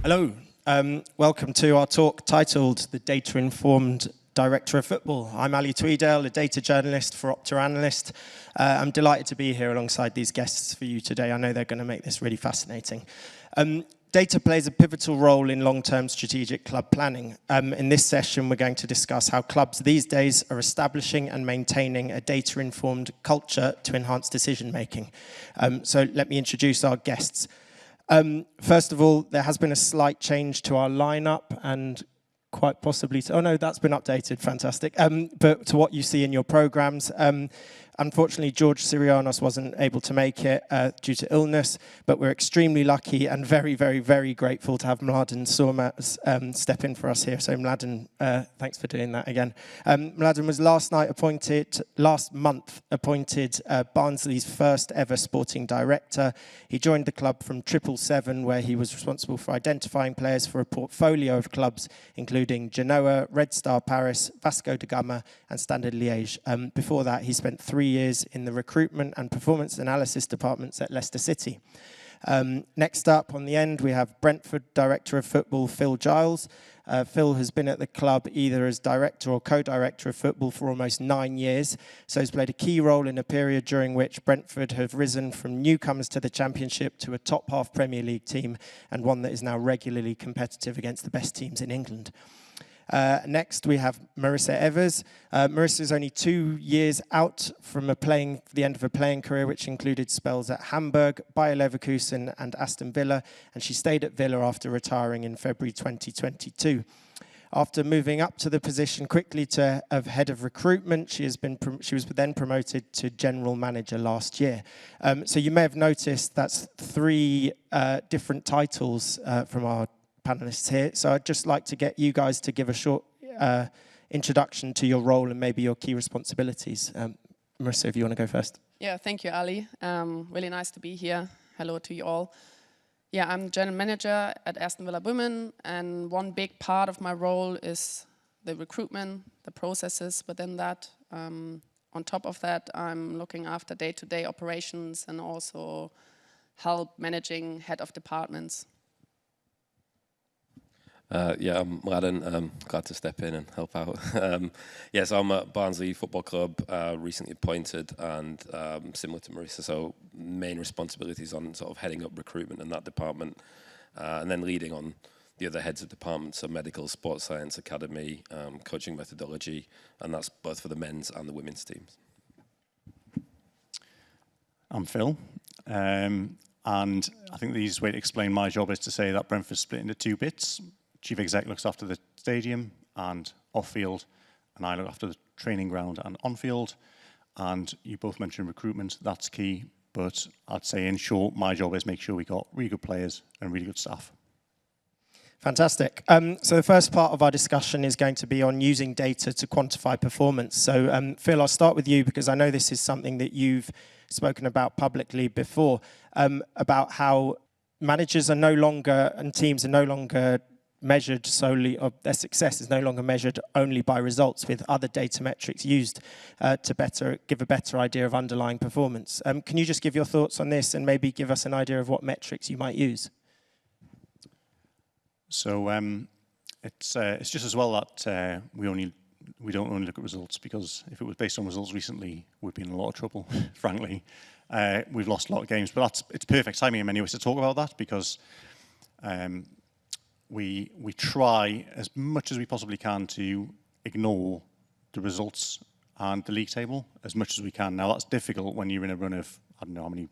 Hello, welcome to our talk titled The Data-Informed Director of Football. I'm Ali Tweedale, a data journalist for Opta Analyst. I'm delighted to be here alongside these guests for you today. I know they're going to make this really fascinating. Data plays a pivotal role in long-term strategic club planning. In this session, we're going to discuss how clubs these days are establishing and maintaining a data-informed culture to enhance decision-making. So let me introduce our guests. First of all, there has been a slight change to our lineup and quite possibly to, oh no, that's been updated, fantastic. But to what you see in your programs, unfortunately, George Sirianos wasn't able to make it due to illness, but we're extremely lucky and very, very, very grateful to have Mladen Sormaz step in for us here. So Mladen, thanks for doing that again. Mladen was last month appointed Barnsley's first ever sporting director. He joined the club from 777, where he was responsible for identifying players for a portfolio of clubs, including Genoa, Red Star Paris, Vasco da Gama, and Standard Liège. Before that, he spent 3 years in the recruitment and performance analysis departments at Leicester City. Next up on the end, we have Brentford Director of Football, Phil Giles. Phil has been at the club either as director or co-director of football for almost 9 years, so he's played a key role in a period during which Brentford have risen from newcomers to the Championship to a top-half Premier League team, and one that is now regularly competitive against the best teams in England. Next, we have Marisa Ewers. Marisa is only 2 years out from the end of a playing career, which included spells at Hamburg, Bayer Leverkusen and Aston Villa, and she stayed at Villa after retiring in February 2022. After moving up to the position quickly of head of recruitment, she was then promoted to general manager last year. So you may have noticed that's 3 different titles from our panelists here. So I'd just like to get you guys to give a short introduction to your role and maybe your key responsibilities. Marisa, if you want to go first. Yeah, thank you, Ali. Really nice to be here. Hello to you all. Yeah, I'm general manager at Aston Villa Women, and one big part of my role is the recruitment, the processes within that. On top of that, I'm looking after day-to-day operations and also help managing head of departments. Yeah, I'm Mladen. Glad to step in and help out. Yes, I'm at Barnsley Football Club, recently appointed, and similar to Marisa, so main responsibilities on sort of heading up recruitment in that department, and then leading on the other heads of departments, so medical, sports science, academy, coaching methodology, and that's both for the men's and the women's teams. I'm Phil. And I think the easiest way to explain my job is to say that Brentford's split into 2 bits. Chief exec looks after the stadium and off-field, and I look after the training ground and on-field. And you both mentioned recruitment, that's key. But I'd say, in short, my job is make sure we got really good players and really good staff. Fantastic. So the first part of our discussion is going to be on using data to quantify performance. So Phil, I'll start with you because I know this is something that you've spoken about publicly before, about how managers are no longer, and teams are no longer measured solely, or their success is no longer measured only by results, with other data metrics used to give a better idea of underlying performance. Can you just give your thoughts on this and maybe give us an idea of what metrics you might use? So it's just as well that we don't only look at results, because if it was based on results recently, we'd be in a lot of trouble, frankly. We've lost a lot of games, but it's perfect timing in many ways to talk about that, because we try as much as we possibly can to ignore the results and the league table as much as we can. Now, that's difficult when you're in a run of, I don't know how many,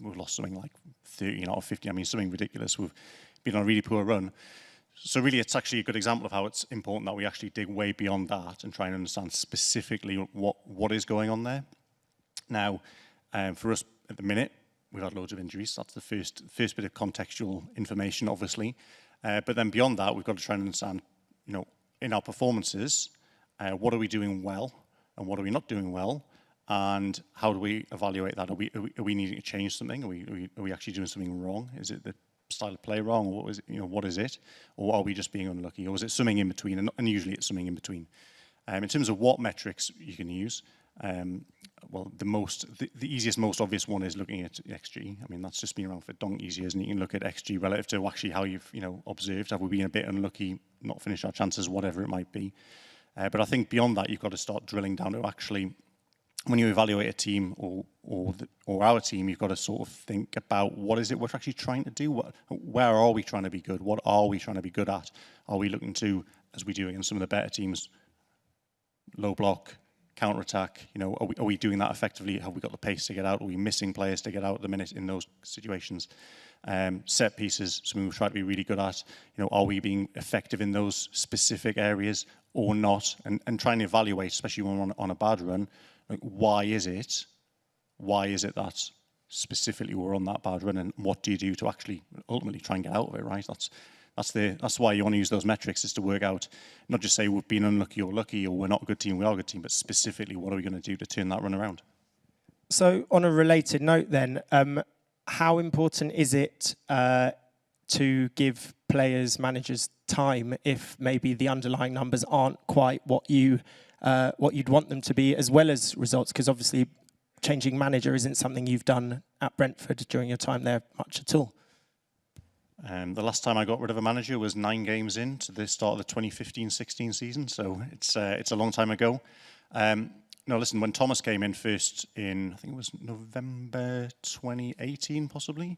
we've lost something like 30 out of 50, I mean, something ridiculous. We've been on a really poor run. So really, it's actually a good example of how it's important that we actually dig way beyond that and try and understand specifically what is going on there. Now, for us at the minute, we've had loads of injuries. That's the first bit of contextual information, obviously. But then beyond that, we've got to try and understand, in our performances, what are we doing well and what are we not doing well, and how do we evaluate that? Are we needing to change something? Are we actually doing something wrong? Is it the style of play wrong, or what is it? Or are we just being unlucky? Or is it something in between? And usually it's something in between. In terms of what metrics you can use, well, the easiest, most obvious one is looking at XG. I mean, that's just been around for donkey's years, and you can look at XG relative to actually how you've, observed. Have we been a bit unlucky, not finished our chances, whatever it might be. But I think beyond that, you've got to start drilling down to actually, when you evaluate a team or our team, you've got to sort of think about what is it we're actually trying to do? Where are we trying to be good? What are we trying to be good at? Are we looking to, as we do against some of the better teams, low block, counter-attack, are we doing that effectively? Have we got the pace to get out? Are we missing players to get out at the minute in those situations? Set pieces, something we try to be really good at. Are we being effective in those specific areas or not? And trying to evaluate, especially when we're on a bad run, like, why is it that specifically we're on that bad run, and what do you do to actually ultimately try and get out of it, right? That's why you want to use those metrics, is to work out, not just say we've been unlucky or lucky, or we're not a good team, we are a good team, but specifically what are we going to do to turn that run around? So on a related note then, how important is it to give players, managers time if maybe the underlying numbers aren't quite what you'd want them to be, as well as results? Because obviously changing manager isn't something you've done at Brentford during your time there much at all. The last time I got rid of a manager was 9 games in to the start of the 2015-16 season, so it's a long time ago. No, listen, when Thomas came in first in, I think it was November 2018, possibly,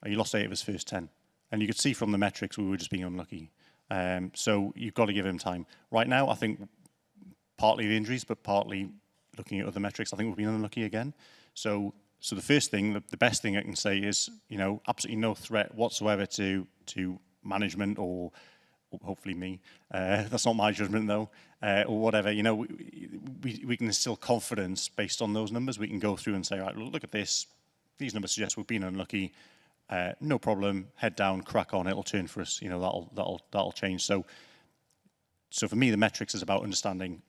he lost 8 of his first 10. And you could see from the metrics we were just being unlucky. So you've got to give him time. Right now, I think partly the injuries, but partly looking at other metrics, I think we've been unlucky again. So the first thing, the best thing I can say is, absolutely no threat whatsoever to management or hopefully me. That's not my judgment though, or whatever. We can instill confidence based on those numbers. We can go through and say, right, look at this. These numbers suggest we've been unlucky. No problem. Head down, crack on. It'll turn for us. That'll change. So for me, the metrics is about understanding.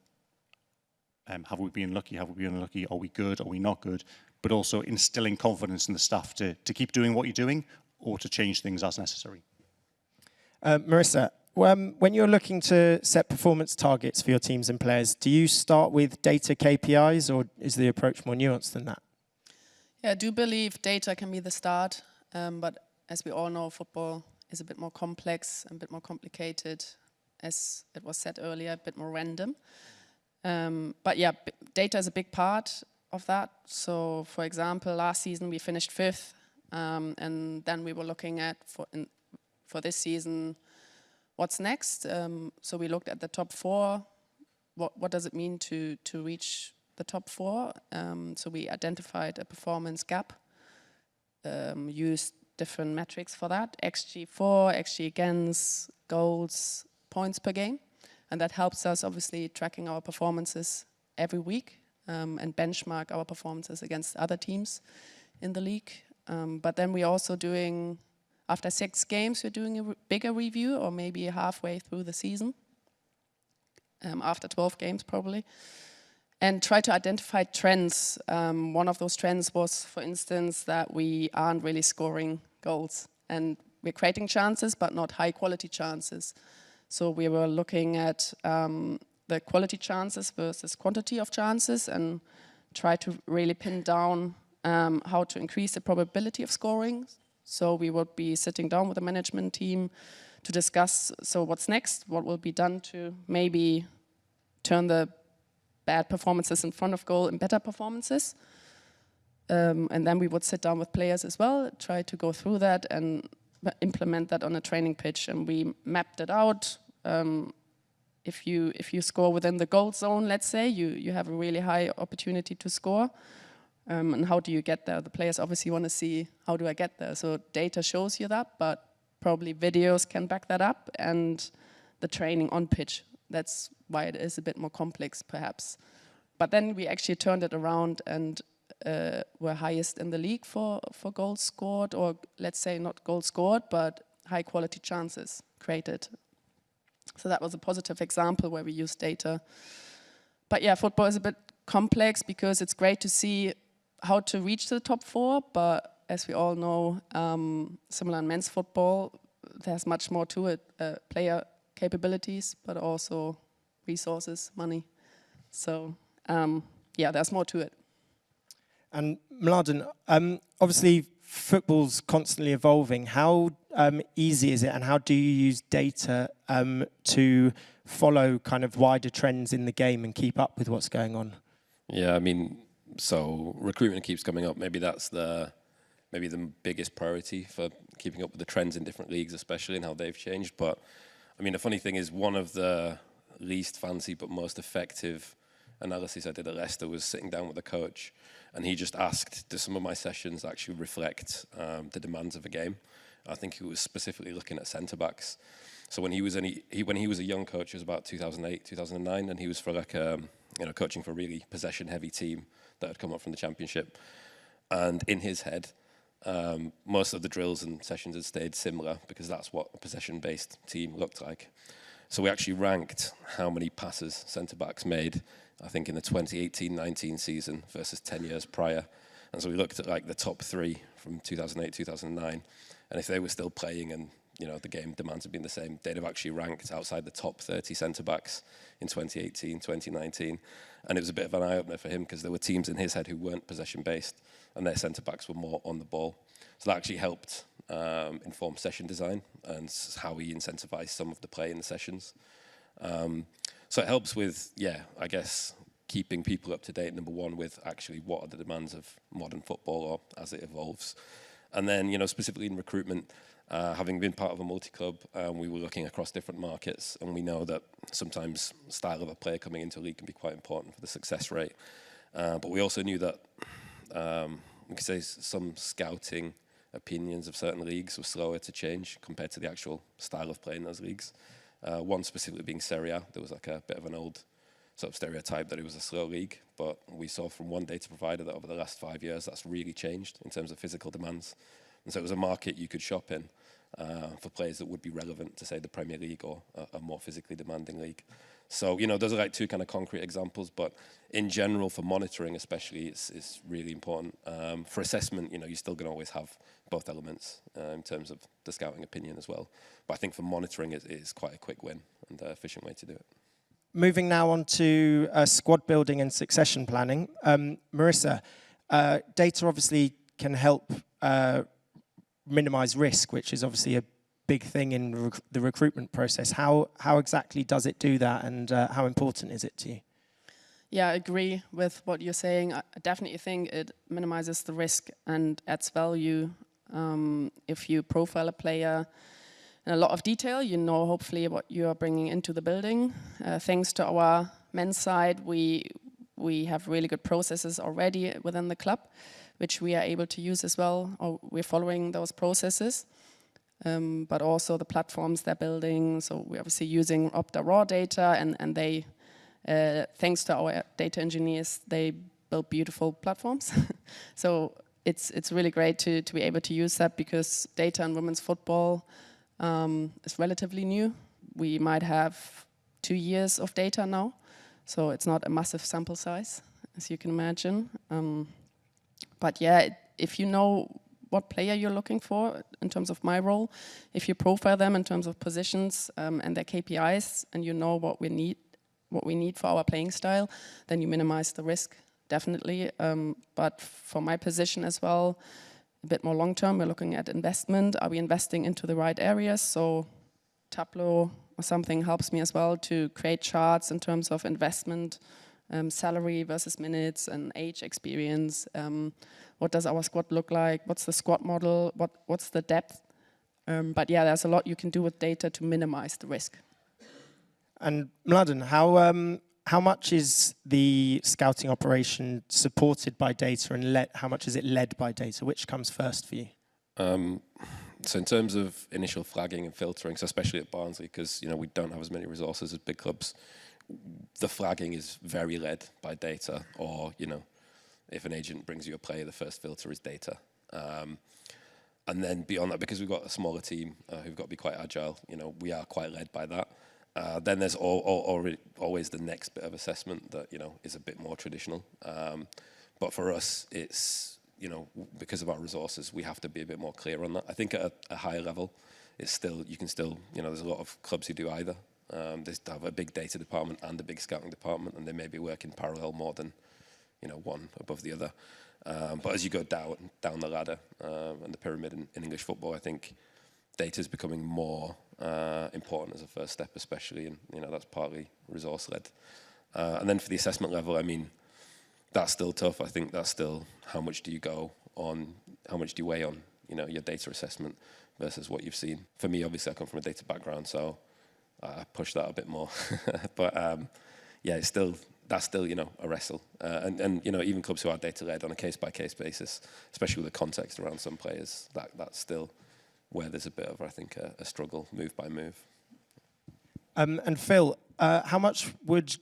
Have we been lucky? Have we been unlucky? Are we good? Are we not good? But also instilling confidence in the staff to keep doing what you're doing, or to change things as necessary. Marisa, when you're looking to set performance targets for your teams and players, do you start with data KPIs, or is the approach more nuanced than that? Yeah, I do believe data can be the start, but as we all know, football is a bit more complex and a bit more complicated, as it was said earlier, a bit more random. But yeah, data is a big part of that. So, for example, last season we finished 5th, and then we were looking at for this season, what's next? So we looked at the top 4. What does it mean to reach the top 4? So we identified a performance gap, used different metrics for that: XG for, XG against, goals, points per game. And that helps us obviously tracking our performances every week and benchmark our performances against other teams in the league. But then we're also doing, after 6 games, we're doing a bigger review, or maybe halfway through the season, after 12 games probably, and try to identify trends. One of those trends was, for instance, that we aren't really scoring goals, and we're creating chances, but not high quality chances. So we were looking at the quality chances versus quantity of chances, and try to really pin down how to increase the probability of scoring. So we would be sitting down with the management team to discuss, so what's next, what will be done to maybe turn the bad performances in front of goal in better performances. And then we would sit down with players as well, try to go through that and implement that on a training pitch. And we mapped it out. If you score within the goal zone, let's say, you have a really high opportunity to score. And how do you get there? The players obviously want to see, how do I get there? So data shows you that, but probably videos can back that up, and the training on pitch. That's why it is a bit more complex, perhaps. But then we actually turned it around and were highest in the league for goals scored, or let's say not goals scored, but high quality chances created. So that was a positive example where we used data. But yeah, football is a bit complex because it's great to see how to reach the top 4, but as we all know, similar in men's football, there's much more to it, player capabilities, but also resources, money. So yeah, there's more to it. And Mladen, obviously football's constantly evolving. How easy is it, and how do you use data to follow kind of wider trends in the game and keep up with what's going on? Yeah, I mean, so recruitment keeps coming up. Maybe that's the biggest priority for keeping up with the trends in different leagues, especially, and how they've changed. But I mean, the funny thing is, one of the least fancy but most effective analysis I did at Leicester was sitting down with a coach, and he just asked, do some of my sessions actually reflect the demands of a game? I think he was specifically looking at centre-backs. So when he was a young coach, it was about 2008, 2009, and he was for like coaching for a really possession-heavy team that had come up from the Championship. And in his head, most of the drills and sessions had stayed similar because that's what a possession-based team looked like. So we actually ranked how many passes centre-backs made, I think, in the 2018-19 season versus 10 years prior. And so we looked at like the top 3 from 2008, 2009. And if they were still playing and the game demands had been the same, they'd have actually ranked outside the top 30 centre-backs in 2018, 2019. And it was a bit of an eye-opener for him because there were teams in his head who weren't possession-based and their centre-backs were more on the ball. So that actually helped inform session design and how we incentivize some of the play in the sessions. So it helps with, I guess, keeping people up to date, number one, with actually what are the demands of modern football or as it evolves. And then, specifically in recruitment, having been part of a multi-club, we were looking across different markets, and we know that sometimes style of a player coming into a league can be quite important for the success rate. But we also knew that, we could say some scouting opinions of certain leagues were slower to change compared to the actual style of play in those leagues. One specifically being Serie A. There was like a bit of an old sort of stereotype that it was a slow league, but we saw from one data provider that over the last 5 years that's really changed in terms of physical demands. And so it was a market you could shop in for players that would be relevant to, say, the Premier League or a more physically demanding league. So, those are like 2 kind of concrete examples, but in general, for monitoring especially, it's really important. For assessment, you're still going to always have both elements in terms of the scouting opinion as well. But I think for monitoring, it is quite a quick win and an efficient way to do it. Moving now on to squad building and succession planning. Marisa, data obviously can help minimize risk, which is obviously a big thing in the recruitment process. How exactly does it do that, and how important is it to you? Yeah, I agree with what you're saying. I definitely think it minimizes the risk and adds value. If you profile a player in a lot of detail, hopefully what you are bringing into the building. Thanks to our men's side, we have really good processes already within the club, which we are able to use as well, or we're following those processes. But also the platforms they're building. So we're obviously using Opta raw data, and they, thanks to our data engineers, they build beautiful platforms. So it's really great to be able to use that, because data in women's football is relatively new. We might have 2 years of data now, so it's not a massive sample size, as you can imagine. But yeah, if you know what player you're looking for in terms of my role, if you profile them in terms of positions and their KPIs, and you know what we need for our playing style, then you minimize the risk, definitely. But for my position as well, a bit more long term, we're looking at investment. Are we investing into the right areas? So Tableau or something helps me as well to create charts in terms of investment, salary versus minutes and age, experience. What does our squad look like? What's the squad model? What's the depth? But yeah, there's a lot you can do with data to minimize the risk. And Mladen, how much is the scouting operation supported by data, and how much is it led by data? Which comes first for you? So in terms of initial flagging and filtering, so especially at Barnsley, because we don't have as many resources as big clubs, the flagging is very led by data, or if an agent brings you a player, the first filter is data. And then beyond that, because we've got a smaller team who've got to be quite agile, we are quite led by that. Then there's always the next bit of assessment that is a bit more traditional. But for us, it's because of our resources, we have to be a bit more clear on that. I think at a higher level, you can still there's a lot of clubs who do either. They have a big data department and a big scouting department, and they maybe work in parallel more than one above the other. But as you go down the ladder and the pyramid in English football, I think data is becoming more important as a first step, especially, and that's partly resource-led. And then for the assessment level, I mean, that's still tough. I think that's still how much do you weigh on your data assessment versus what you've seen. For me, obviously, I come from a data background, so I push that a bit more. But yeah, that's still a wrestle. And even clubs who are data-led on a case-by-case basis, especially with the context around some players, that's still where there's a bit of, I think, a struggle move by move. And Phil, how much would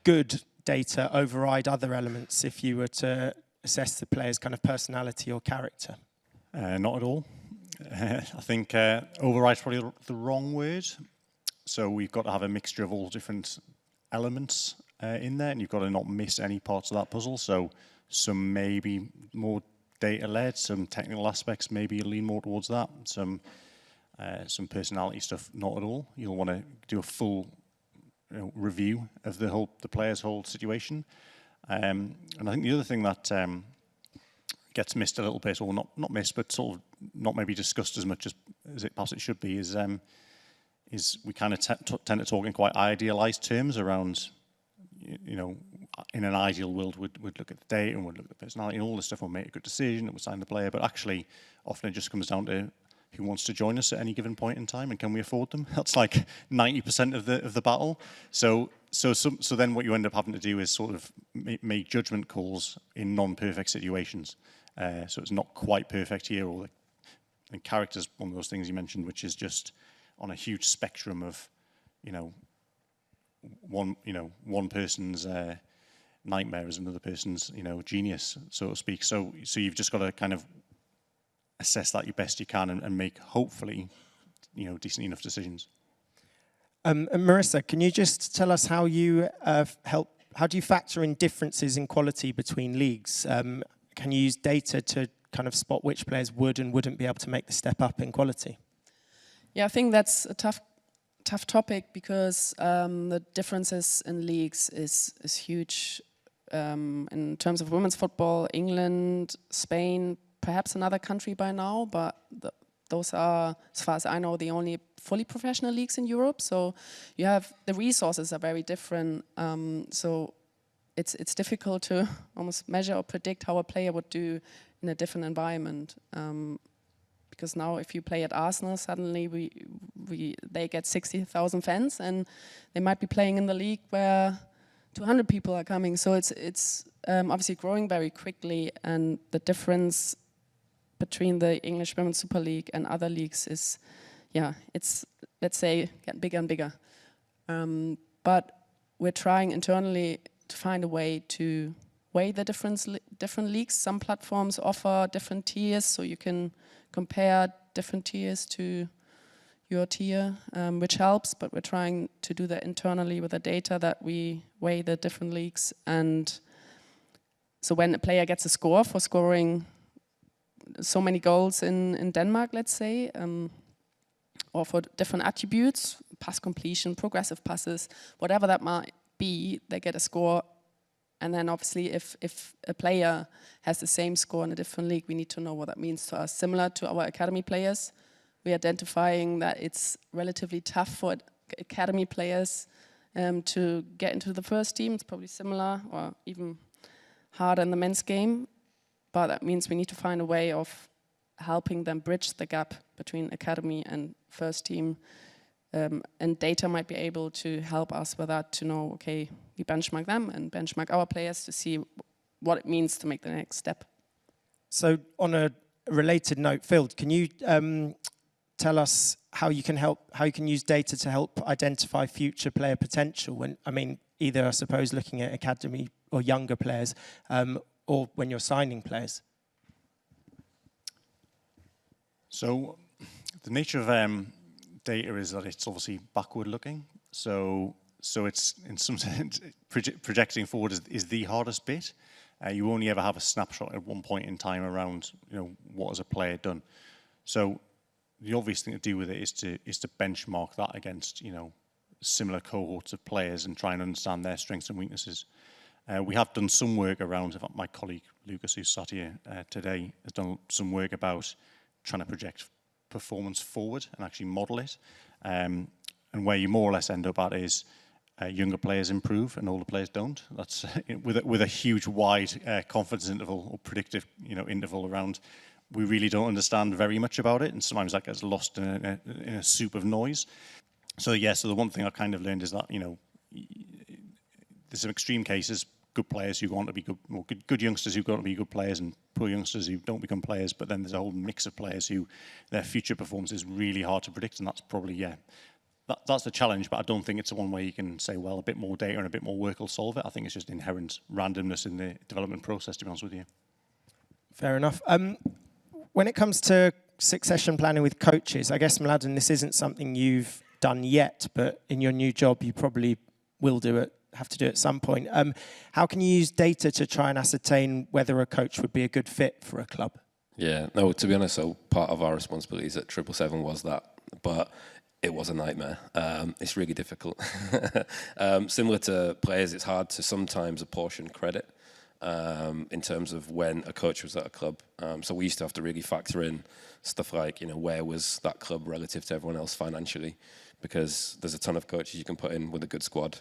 good data override other elements if you were to assess the player's kind of personality or character? Not at all. I think override's probably the wrong word. So we've got to have a mixture of all different elements in there, and you've got to not miss any parts of that puzzle. So some may be more data-led, some technical aspects maybe lean more towards that. Some personality stuff, not at all. You'll want to do a full review of the player's whole situation. And I think the other thing that gets missed a little bit, or not missed, but sort of not maybe discussed as much as it perhaps it should be, is we kind of tend to talk in quite idealized terms around, in an ideal world, we'd look at the data and we'd look at the personality and all this stuff, we'll make a good decision, and we'll sign the player. But actually, often it just comes down to who wants to join us at any given point in time, and can we afford them? That's like 90% of the battle. So then what you end up having to do is sort of make judgment calls in non-perfect situations. So it's not quite perfect here, and character's one of those things you mentioned, which is just on a huge spectrum of, one person's nightmare is another person's, genius, so to speak. So you've just got to kind of assess that best you can and make, hopefully, decent enough decisions. And Marisa, can you just tell us how you how do you factor in differences in quality between leagues? Can you use data to kind of spot which players would and wouldn't be able to make the step up in quality? Yeah, I think that's a tough topic because the differences in leagues is huge. In terms of women's football, England, Spain, perhaps another country by now, but those are, as far as I know, the only fully professional leagues in Europe. So you have, the resources are very different. So it's difficult to almost measure or predict how a player would do in a different environment. Because now if you play at Arsenal, suddenly they get 60,000 fans, and they might be playing in the league where 200 people are coming. So it's obviously growing very quickly, and the difference between the English Women's Super League and other leagues is, it's, let's say, getting bigger and bigger. But we're trying internally to find a way to weigh the different leagues. Some platforms offer different tiers, so you can compare different tiers to your tier, which helps, but we're trying to do that internally with the data that we weigh the different leagues. And so when a player gets a score for scoring so many goals in Denmark, let's say, or for different attributes, pass completion, progressive passes, whatever that might be, they get a score. And then obviously if a player has the same score in a different league, we need to know what that means to us. Similar to our academy players, we're identifying that it's relatively tough for academy players to get into the first team. It's probably similar or even harder in the men's game. But that means we need to find a way of helping them bridge the gap between academy and first team. And data might be able to help us with that, to know, okay, we benchmark them and benchmark our players to see what it means to make the next step. So on a related note, Phil, can you tell us how you can use data to help identify future player potential? When, I mean, either, I suppose, looking at academy or younger players, or when you're signing players? So the nature of data is that it's obviously backward looking. So it's, in some sense, projecting forward is the hardest bit. You only ever have a snapshot at one point in time around, what has a player done. So the obvious thing to do with it is to benchmark that against, similar cohorts of players and try and understand their strengths and weaknesses. We have done some work around, in fact, my colleague Lucas, who's sat here today, has done some work about trying to project performance forward and actually model it. And where you more or less end up at is younger players improve and older players don't. That's with a huge wide confidence interval or predictive interval around. We really don't understand very much about it, and sometimes that gets lost in a soup of noise. So yeah, so the one thing I kind of learned is that there's some extreme cases, good players who want to be good, or good youngsters who go on to be good players, and poor youngsters who don't become players. But then there's a whole mix of players who their future performance is really hard to predict, and that's probably that's the challenge. But I don't think it's the one where you can say, well, a bit more data and a bit more work will solve it. I think it's just inherent randomness in the development process, to be honest with you. Fair enough. When it comes to succession planning with coaches, I guess, Mladen, this isn't something you've done yet, but in your new job, you probably will have to do it at some point. How can you use data to try and ascertain whether a coach would be a good fit for a club? Yeah, no, to be honest, so part of our responsibilities at 777 was that, but it was a nightmare. It's really difficult. Similar to players, it's hard to sometimes apportion credit in terms of when a coach was at a club. So we used to have to really factor in stuff like, where was that club relative to everyone else financially? Because there's a ton of coaches you can put in with a good squad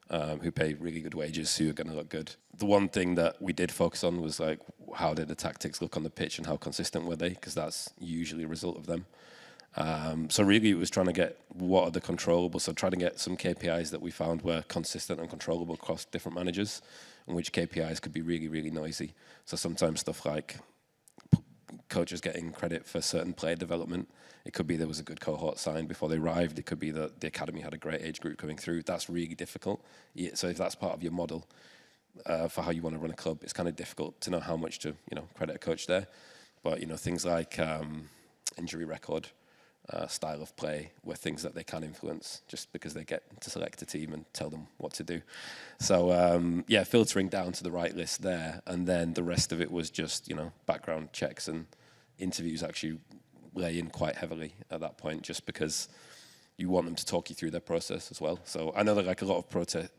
who pay really good wages, who are going to look good. The one thing that we did focus on was like, how did the tactics look on the pitch and how consistent were they? Because that's usually a result of them. So really it was trying to get what are the controllables, so trying to get some KPIs that we found were consistent and controllable across different managers, and which KPIs could be really, really noisy. So sometimes stuff like coaches getting credit for certain player development. It could be there was a good cohort signed before they arrived. It could be that the academy had a great age group coming through. That's really difficult. So if that's part of your model for how you want to run a club, it's kind of difficult to know how much to credit a coach there. But things like injury record, style of play were things that they can influence just because they get to select a team and tell them what to do. So filtering down to the right list there, and then the rest of it was just background checks, and interviews actually lay in quite heavily at that point, just because you want them to talk you through their process as well. So I know that like a lot of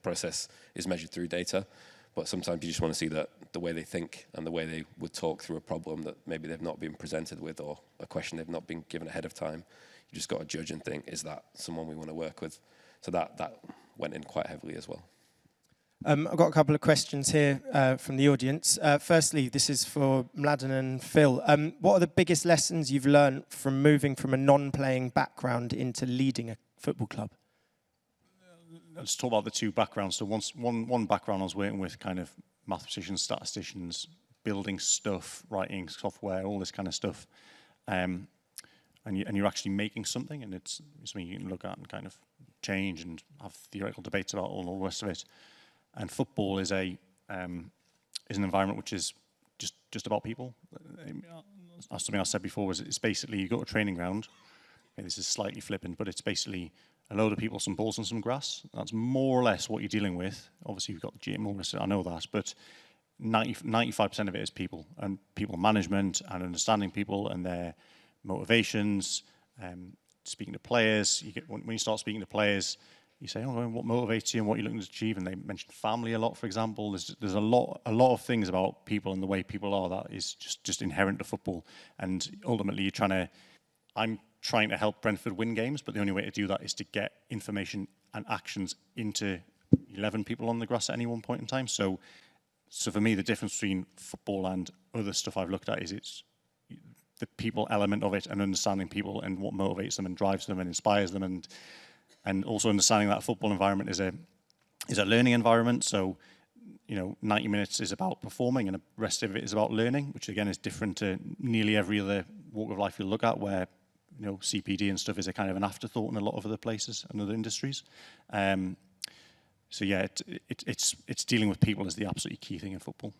process is measured through data, but sometimes you just want to see that the way they think and the way they would talk through a problem that maybe they've not been presented with, or a question they've not been given ahead of time. You just got to judge and think, is that someone we want to work with? So that went in quite heavily as well. I've got a couple of questions here from the audience. Firstly, this is for Mladen and Phil. What are the biggest lessons you've learned from moving from a non-playing background into leading a football club? Let's talk about the two backgrounds. So one background I was working with kind of mathematicians, statisticians, building stuff, writing software, all this kind of stuff. And you're actually making something, and it's something you can look at and kind of change and have theoretical debates about all the rest of it. And football is an environment which is just about people. As something I said before, was it's basically you go to a training ground. Okay, this is slightly flippant, but it's basically a load of people, some balls and some grass. That's more or less what you're dealing with. Obviously, you've got the gym, all this, I know that, but 95% of it is people and people management and understanding people and their motivations. Speaking to players, when you start speaking to players, you say, "Oh, what motivates you and what you're looking to achieve?" And they mention family a lot, for example. There's a lot of things about people and the way people are that is just inherent to football. And ultimately, I'm trying to help Brentford win games, but the only way to do that is to get information and actions into 11 people on the grass at any one point in time. So for me, the difference between football and other stuff I've looked at is it's the people element of it, and understanding people and what motivates them and drives them and inspires them, and also understanding that football environment is a learning environment. So 90 minutes is about performing, and the rest of it is about learning, which again is different to nearly every other walk of life you look at, where CPD and stuff is a kind of an afterthought in a lot of other places and other industries. So yeah, it's dealing with people is the absolutely key thing in football.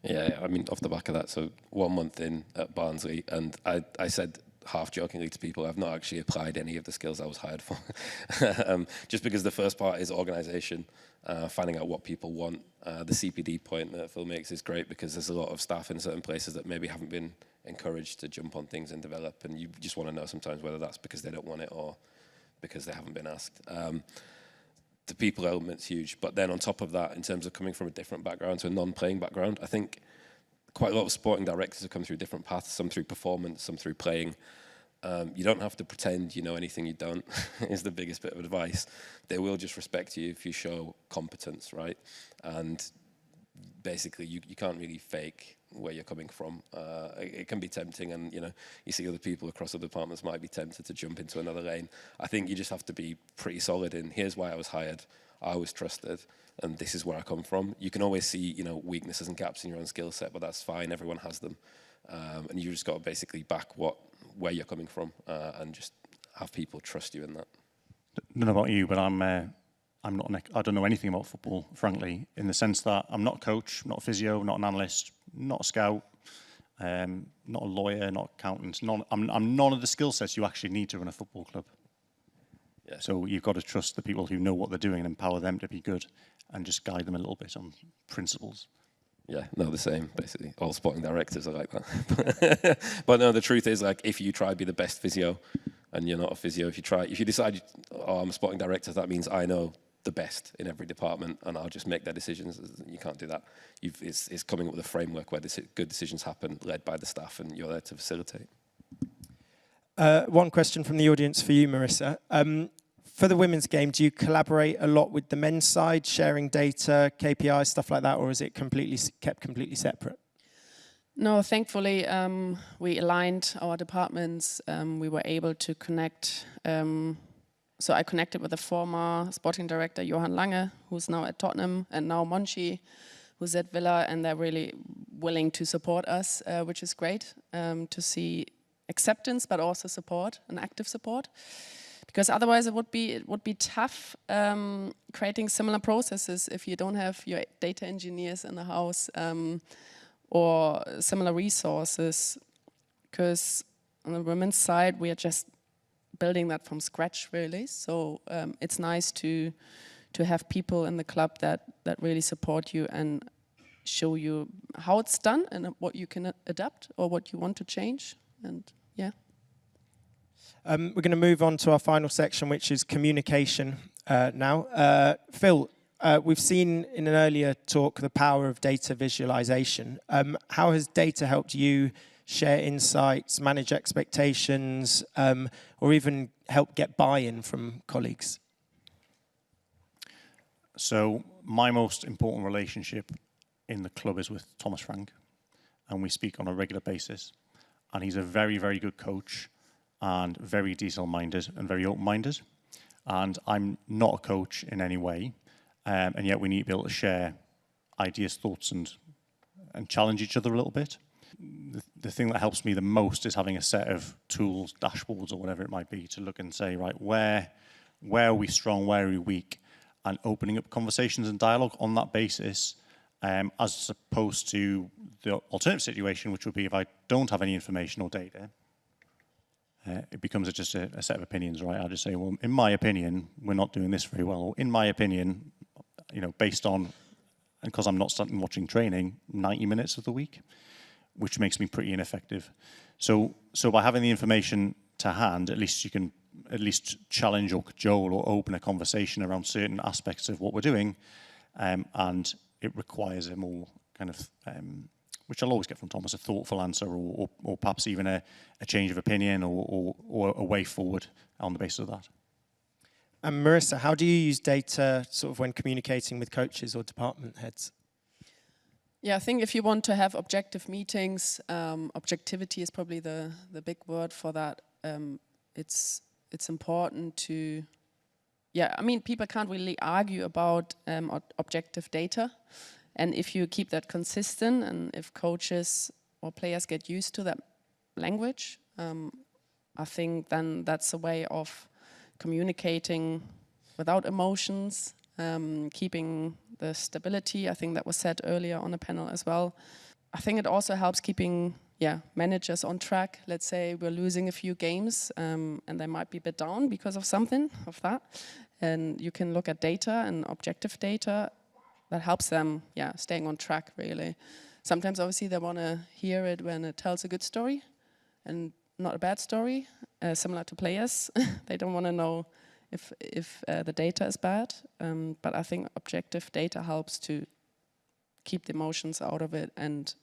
Yeah, I mean, off the back of that, so 1 month in at Barnsley, and I said half jokingly to people, I've not actually applied any of the skills I was hired for. Just because the first part is organisation, finding out what people want. The CPD point that Phil makes is great, because there's a lot of staff in certain places that maybe haven't been encouraged to jump on things and develop, and you just want to know sometimes whether that's because they don't want it or because they haven't been asked. the people element's huge. But then on top of that, in terms of coming from a different background to a non-playing background, I think quite a lot of sporting directors have come through different paths, some through performance, some through playing. You don't have to pretend you know anything you don't, is the biggest bit of advice. They will just respect you if you show competence, right? And basically, you can't really fake where you're coming from. It can be tempting, and you see other people across other departments might be tempted to jump into another lane. I think you just have to be pretty solid in, here's why I was hired, I was trusted, and this is where I come from. You can always see weaknesses and gaps in your own skill set, but that's fine, everyone has them. And you just got to basically back where you're coming from, and just have people trust you in that. I don't know about you, but I don't know anything about football, frankly, in the sense that I'm not a coach, not a physio, not an analyst, not a scout, not a lawyer, not accountant. I'm none of the skill sets you actually need to run a football club. Yeah. So you've got to trust the people who know what they're doing and empower them to be good, and just guide them a little bit on principles. Yeah, no, the same, basically. All sporting directors are like that. But no, the truth is, like, if you try to be the best physio, and you're not a physio, if you decide, I'm a sporting director, that means I know the best in every department, and I'll just make their decisions. You can't do that. It's coming up with a framework where good decisions happen, led by the staff, and you're there to facilitate. One question from the audience for you, Marisa. For the women's game, do you collaborate a lot with the men's side, sharing data, KPIs, stuff like that, or is it kept completely separate? No, thankfully, we aligned our departments. We were able to connect. So I connected with the former sporting director, Johan Lange, who's now at Tottenham, and now Monchi, who's at Villa, and they're really willing to support us, which is great to see acceptance, but also support, and active support. Because otherwise it would be tough creating similar processes if you don't have your data engineers in the house or similar resources. Because on the women's side, we are just building that from scratch, really. So it's nice to have people in the club that really support you and show you how it's done and what you can adapt or what you want to change. And yeah. We're going to move on to our final section, which is communication now. Phil, we've seen in an earlier talk the power of data visualization. How has data helped you share insights, manage expectations, or even help get buy-in from colleagues? So my most important relationship in the club is with Thomas Frank, and we speak on a regular basis. And he's a very, very good coach, and very detail-minded and very open-minded. And I'm not a coach in any way, and yet we need to be able to share ideas, thoughts, and challenge each other a little bit. The thing that helps me the most is having a set of tools, dashboards, or whatever it might be, to look and say, right, where are we strong, where are we weak, and opening up conversations and dialogue on that basis, as opposed to the alternative situation, which would be if I don't have any information or data, it becomes just a set of opinions, right? I'll just say, well, in my opinion, we're not doing this very well. Or in my opinion, based on, and because I'm not starting watching training 90 minutes of the week, which makes me pretty ineffective. So by having the information to hand, at least you can challenge or cajole or open a conversation around certain aspects of what we're doing, and it requires a more kind of which I'll always get from Thomas, a thoughtful answer, or perhaps even a change of opinion, or a way forward on the basis of that. And Marisa, how do you use data sort of when communicating with coaches or department heads? Yeah, I think if you want to have objective meetings, objectivity is probably the big word for that. It's important to, I mean, people can't really argue about objective data. And if you keep that consistent, and if coaches or players get used to that language, I think then that's a way of communicating without emotions, keeping the stability. I think that was said earlier on the panel as well. I think it also helps keeping managers on track. Let's say we're losing a few games and they might be a bit down because of something of that. And you can look at data and objective data that helps them, staying on track, really. Sometimes, obviously, they want to hear it when it tells a good story and not a bad story, similar to players. They don't want to know if the data is bad. But I think objective data helps to keep the emotions out of it and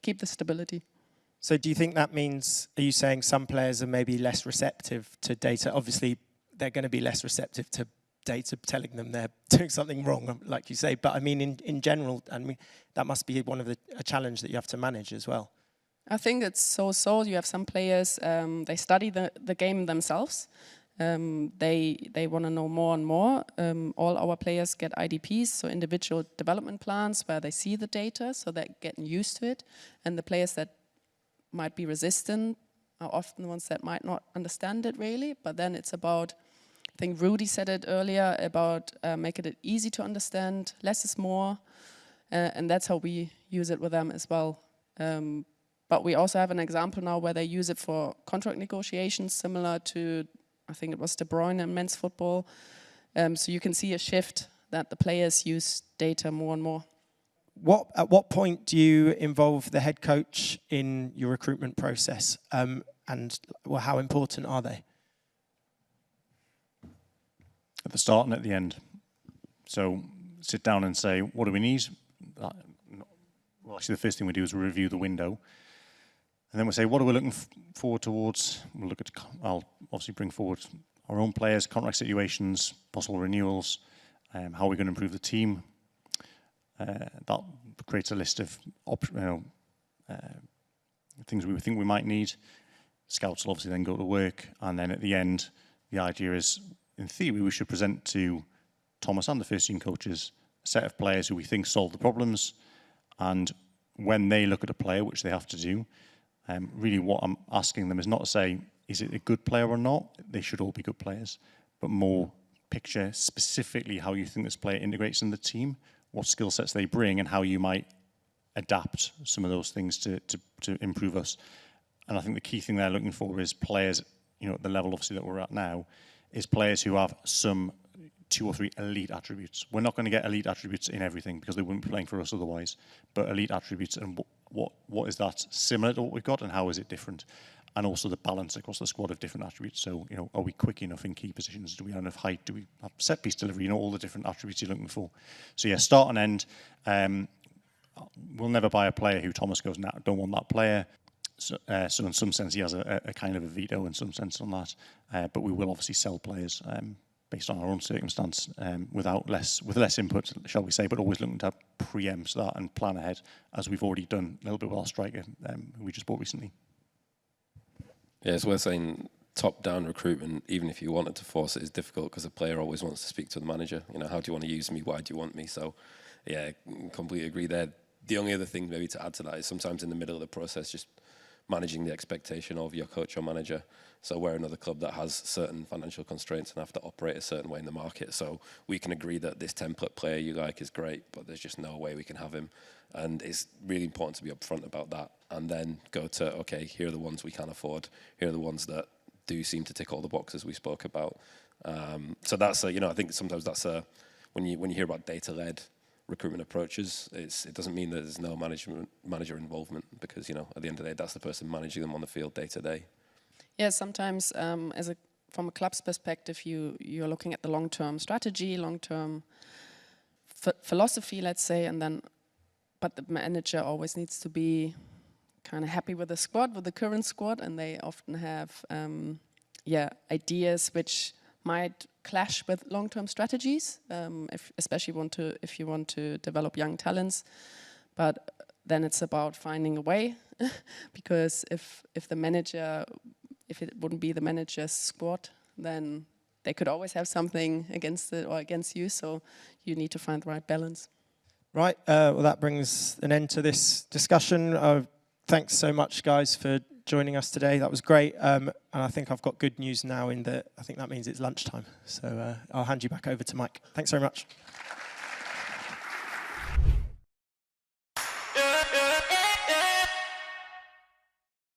keep the stability. So do you think that means, are you saying some players are maybe less receptive to data? Obviously, they're going to be less receptive to data telling them they're doing something wrong, like you say. But I mean, in general, that must be one of a challenge that you have to manage as well. I think it's so. You have some players, they study the game themselves. They want to know more and more. All our players get IDPs, so individual development plans, where they see the data, so they're getting used to it. And the players that might be resistant are often the ones that might not understand it really. But then it's about, I think Rudy said it earlier, about making it easy to understand. Less is more, and that's how we use it with them as well. But we also have an example now where they use it for contract negotiations, similar to, I think it was De Bruyne in men's football. So you can see a shift that the players use data more and more. At what point do you involve the head coach in your recruitment process? And how important are they? At the start and at the end. So sit down and say, what do we need? Well, actually, the first thing we do is we review the window. And then we'll say, what are we looking forward towards? We'll look at, I'll obviously bring forward our own players, contract situations, possible renewals, how are we going to improve the team. That creates a list of things we think we might need. Scouts will obviously then go to work. And then at the end, the idea is, in theory, we should present to Thomas and the first team coaches a set of players who we think solve the problems. And when they look at a player, which they have to do, really what I'm asking them is not to say, is it a good player or not? They should all be good players, but more picture specifically how you think this player integrates in the team, what skill sets they bring, and how you might adapt some of those things to improve us. And I think the key thing they're looking for is players, at the level obviously that we're at now, is players who have some 2 or 3 elite attributes. We're not going to get elite attributes in everything because they wouldn't be playing for us otherwise, but elite attributes, and what is that similar to what we've got and how is it different? And also the balance across the squad of different attributes. So, are we quick enough in key positions? Do we have enough height? Do we have set piece delivery? All the different attributes you're looking for. So yeah, start and end. We'll never buy a player who Thomas goes, nah, don't want that player. So in some sense, he has a kind of a veto in some sense on that. But we will obviously sell players based on our own circumstance, with less input, shall we say, but always looking to preempt that and plan ahead, as we've already done a little bit with our striker, who we just bought recently. Yeah, it's worth saying top-down recruitment, even if you wanted to force it, is difficult because the player always wants to speak to the manager. How do you want to use me? Why do you want me? So, yeah, completely agree there. The only other thing maybe to add to that is sometimes in the middle of the process, just managing the expectation of your coach or manager. So we're another club that has certain financial constraints and have to operate a certain way in the market. So we can agree that this template player you like is great, but there's just no way we can have him. And it's really important to be upfront about that and then go to, okay, here are the ones we can afford. Here are the ones that do seem to tick all the boxes we spoke about. So that's, I think sometimes that's when you hear about data-led recruitment approaches, it doesn't mean that there's no manager involvement because, at the end of the day, that's the person managing them on the field day to day. Yeah, sometimes from a club's perspective, you're looking at the long-term strategy, long-term philosophy, let's say, but the manager always needs to be kind of happy with the squad, with the current squad, and they often have ideas which might clash with long-term strategies, especially if you want to develop young talents. But then it's about finding a way, because if it wouldn't be the manager's squad, then they could always have something against it or against you. So you need to find the right balance. Right. Well, that brings an end to this discussion. Thanks so much, guys, for joining us today. That was great. And I think I've got good news now in that I think that means it's lunchtime. So I'll hand you back over to Mike. Thanks very much.